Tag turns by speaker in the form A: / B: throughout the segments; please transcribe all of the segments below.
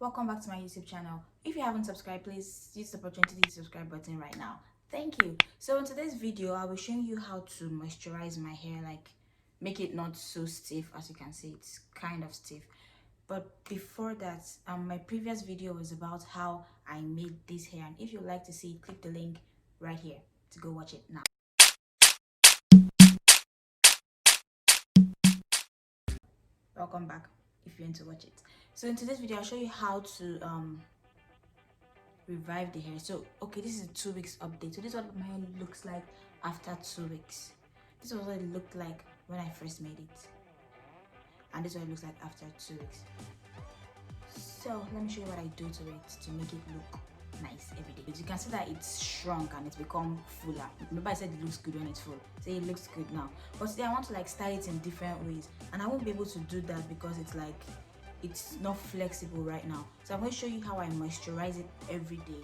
A: Welcome back to my YouTube channel. If you haven't subscribed, please use the opportunity to hit the subscribe button right now. Thank you. So in today's video, I will show you how to moisturize my hair, like make it not so stiff. As you can see, it's kind of stiff. But before that, my previous video was about how I made this hair, and if you'd like to see it, click the link right here to go watch it now. Welcome back if you want to watch it. So in today's video, I'll show you how to revive the hair. So okay, this is a 2 weeks update. So this is what my hair looks like after 2 weeks. This is what it looked like when I first made it, and this is what it looks like after 2 weeks. So let me show you what I do to it to make it look nice every day. As you can see that it's shrunk and it's become fuller. Remember I said it looks good when it's full, so it looks good now. But today I want to like style it in different ways, and I won't be able to do that because it's not flexible right now. So I'm going to show you how I moisturize it every day.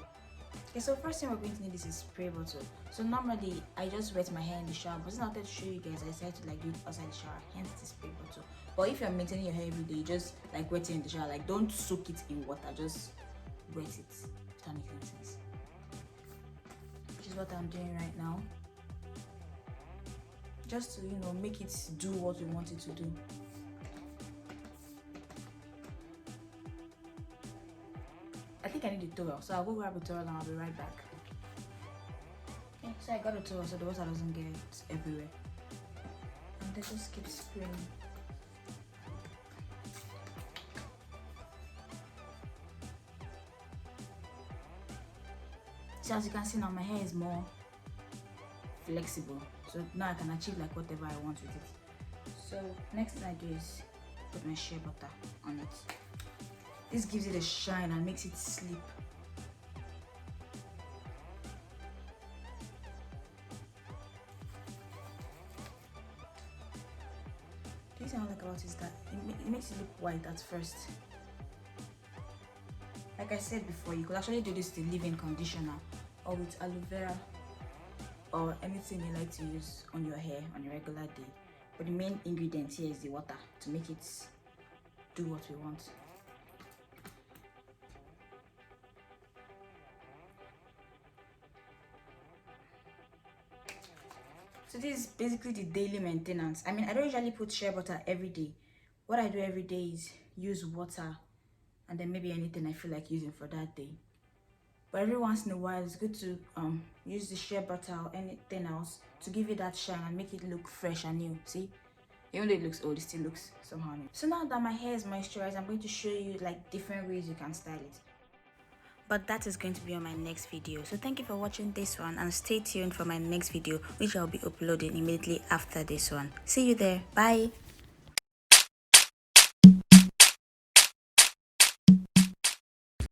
A: Okay, so first thing we're going to need is a spray bottle. So normally I just wet my hair in the shower, but since I wanted to show you guys, I decided to like do it outside the shower, hence the spray bottle. But if you're maintaining your hair every day, just like wet it in the shower, like don't soak it in water, just wet it, if that makes any sense. Which is what I'm doing right now, just to, you know, make it do what we want it to do. I think I need a towel, so I'll go grab a towel and I'll be right back. Okay, so I got a towel so the water doesn't get everywhere. And then just keep spraying. So as you can see now, my hair is more flexible. So now I can achieve like whatever I want with it. So next thing I do is put my shea butter on it. This gives it a shine and makes it sleep. The thing I like about it is that it makes it look white at first. Like I said before, you could actually do this with a leave-in conditioner or with aloe vera or anything you like to use on your hair on a regular day. But the main ingredient here is the water to make it do what we want. So this is basically the daily maintenance. I mean, I don't usually put shea butter every day. What I do every day is use water and then maybe anything I feel like using for that day. But every once in a while, it's good to use the shea butter or anything else to give it that shine and make it look fresh and new. See? Even though it looks old, it still looks somehow new. So now that my hair is moisturized, I'm going to show you like different ways you can style it. But that is going to be on my next video. So thank you for watching this one, and stay tuned for my next video, which I'll be uploading immediately after this one. See you there. Bye.